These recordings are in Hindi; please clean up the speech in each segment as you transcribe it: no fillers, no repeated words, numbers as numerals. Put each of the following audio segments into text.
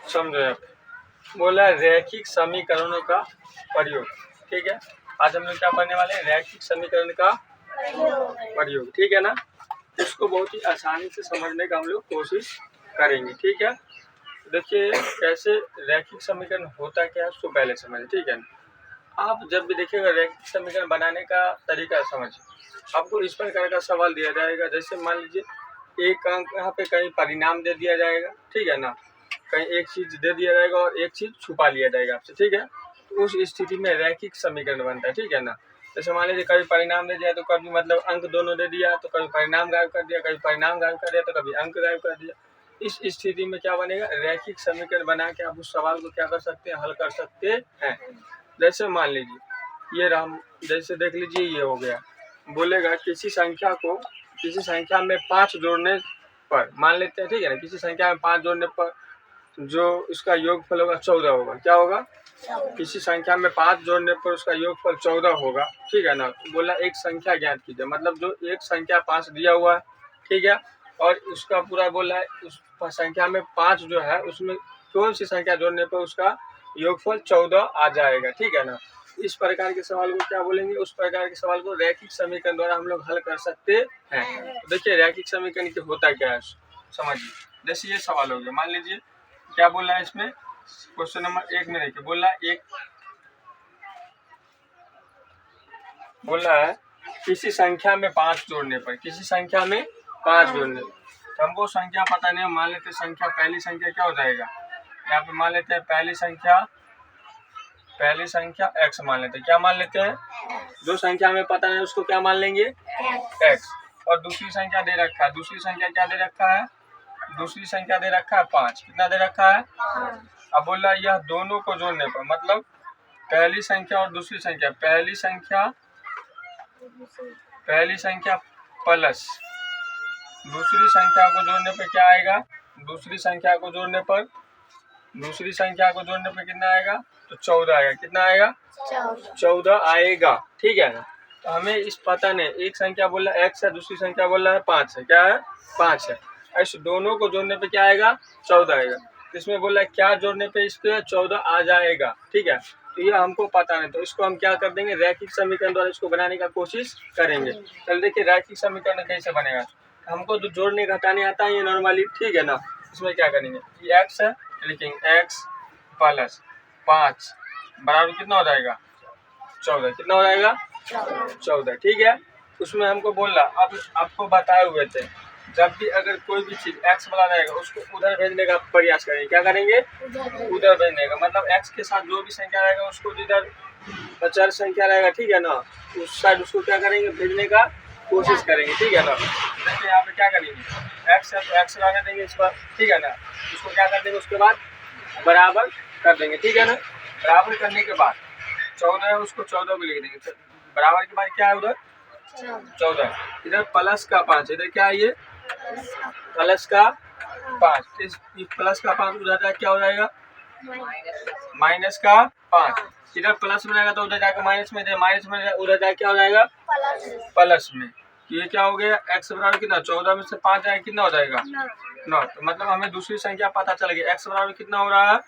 समझो आप। बोला रैखिक समीकरणों का प्रयोग। ठीक है, आज हम लोग क्या पढ़ने वाले हैं? रैखिक समीकरण का प्रयोग। ठीक है ना, इसको बहुत ही आसानी से समझने का हम लोग कोशिश करेंगे। ठीक है, देखिए कैसे रैखिक समीकरण होता क्या है उसको पहले समझें। ठीक है ना, आप जब भी देखिएगा रैखिक समीकरण बनाने का तरीका समझिए। आपको इस प्रकार का सवाल दिया जाएगा, जैसे मान लीजिए एक अंक यहाँ पे कहीं परिणाम दे दिया जाएगा। ठीक है ना, कहीं एक चीज दे दिया जाएगा और एक चीज छुपा लिया जाएगा आपसे। ठीक है, तो उस स्थिति में रैखिक समीकरण बनता है। ठीक है ना, जैसे मान लीजिए कभी परिणाम दे दिया तो कभी मतलब अंक दोनों दे दिया, तो कभी परिणाम गायब कर दिया, कभी परिणाम गायब कर दिया, तो कभी अंक गायब कर दिया। इस स्थिति में क्या बनेगा? रैखिक समीकरण बना के आप उस सवाल को क्या कर सकते हैं? हल कर सकते हैं। जैसे मान लीजिए ये राम, जैसे देख लीजिए ये हो गया। बोलेगा किसी संख्या में 5 जोड़ने पर, मान लेते हैं। ठीक है ना, किसी संख्या में 5 जोड़ने पर जो इसका योगफल होगा 14 होगा। क्या होगा? किसी संख्या में 5 जोड़ने पर उसका योगफल 14 होगा। ठीक है ना, बोला एक संख्या ज्ञात कीजिए, मतलब जो एक संख्या 5 दिया हुआ है। ठीक है, और उसका पूरा बोला है उस संख्या में 5 जो है उसमें कौन सी संख्या जोड़ने पर उसका योगफल 14 आ जाएगा। ठीक है ना, इस प्रकार के सवाल को क्या बोलेंगे? उस प्रकार के सवाल को रैखिक समीकरण द्वारा हम लोग हल कर सकते हैं। तो देखिए रैखिक समीकरण की होता क्या है समझिए। जैसे ये सवाल हो गया, मान लीजिए क्या बोला है इसमें, क्वेश्चन नंबर 1 में देखिए बोला है किसी संख्या में 5 जोड़ने पर, किसी संख्या में 5 जोड़ने पर, तो हमको संख्या पता नहीं, मान लेते संख्या, पहली संख्या क्या हो जाएगा? यहाँ पे मान लेते हैं पहली संख्या x मान लेते हैं। क्या मान लेते हैं? जो संख्या हमें पता नहीं उसको क्या मान लेंगे? x। और दूसरी संख्या दे रखा है, दूसरी संख्या क्या दे रखा है? दूसरी संख्या दे रखा है 5। कितना दे रखा है? अब बोल रहा है यह दोनों को जोड़ने पर, मतलब पहली संख्या और दूसरी संख्या, पहली संख्या प्लस दूसरी संख्या को जोड़ने पर क्या आएगा? दूसरी संख्या को जोड़ने पर कितना आएगा? तो 14 आएगा। कितना आएगा? 14 आएगा। ठीक है ना, तो हमें इस पता नहीं, एक संख्या बोल रहा है x है, दूसरी संख्या बोल रहा है 5 है। क्या है? 5 है। इस दोनों को जोड़ने पे क्या आएगा? 14 आएगा। इसमें बोल रहा है क्या जोड़ने पे इसके 14 आ जाएगा। ठीक है, तो ये हमको पता नहीं, तो इसको हम क्या कर देंगे? रैखिक समीकरण द्वारा इसको बनाने का कोशिश करेंगे। चल देखिए रैखिक समीकरण कैसे बनेगा। हमको तो जोड़ने घटाने आता है ये नॉर्मली। ठीक है ना, इसमें क्या करेंगे? ये x है, लिखेंगे x प्लस 5 बराबर कितना हो जाएगा? 14। कितना हो जाएगा? 14। ठीक है, उसमें हमको बोलना, अब आपको बताए हुए थे जब भी अगर कोई भी चीज x वाला रहेगा उसको उधर भेजने का प्रयास करेंगे। क्या करेंगे? उधर भेजने का, मतलब x के साथ जो भी संख्या रहेगा उसको जिधर अचर संख्या रहेगा, ठीक है ना, उस साइड उसको क्या करेंगे? भेजने का कोशिश करेंगे। ठीक है ना, देखिए यहाँ पे क्या करेंगे? x है तो x रहने देंगे इस पर। ठीक है ना, उसको क्या कर देंगे? उसके बाद बराबर कर देंगे। ठीक है ना, बराबर करने के बाद 14 है उसको 14 को लिख देंगे। बराबर के बाद क्या है? उधर 14, इधर प्लस का 5, इधर क्या है? ये प्लस का 5। इस प्लस का 5 उधर जाकर क्या हो जाएगा? माइनस का 5। इधर प्लस में रहेगा तो उधर जाकर माइनस में, माइनस में उधर जाकर क्या हो जाएगा? प्लस में। ये क्या हो गया? x बराबर कितना? 14 में से 5 जाएगा, कितना हो जाएगा? 9। तो मतलब हमें दूसरी संख्या पता चल गई, x बराबर कितना हो रहा है?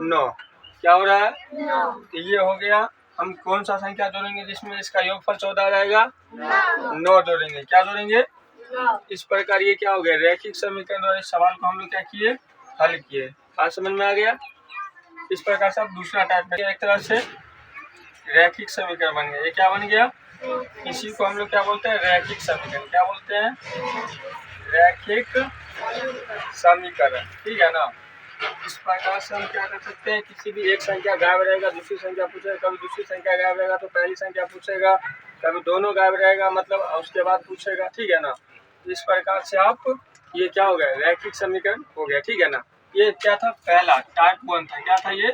9। क्या हो रहा है? तो ये हो गया। हम कौन सा संख्या जोड़ेंगे जिसमें इसका योगफल 14 आ जाएगा? 9 जोड़ेंगे। क्या जोड़ेंगे? इस प्रकार ये क्या हो गया? रैखिक समीकरण द्वारा इस सवाल को हम लोग क्या किए? हल किए। बात समझ में आ गया? इस प्रकार से अब दूसरा टाइप में एक तरह से रैखिक समीकरण बन गया। ये क्या बन गया? इसी को हम लोग क्या बोलते हैं? रैखिक समीकरण। क्या बोलते हैं? रैखिक समीकरण। ठीक है ना, इस प्रकार से हम क्या कर सकते हैं? किसी भी एक संख्या गायब रहेगा दूसरी संख्या पूछेगा, कभी दूसरी संख्या गायब रहेगा तो पहली संख्या पूछेगा, कभी दोनों गायब रहेगा मतलब उसके बाद पूछेगा। ठीक है ना, इस प्रकार से आप ये क्या हो गया? रैखिक समीकरण हो गया। ठीक है ना, ये क्या था? पहला टाइप 1 था। क्या था ये?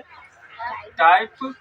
टाइप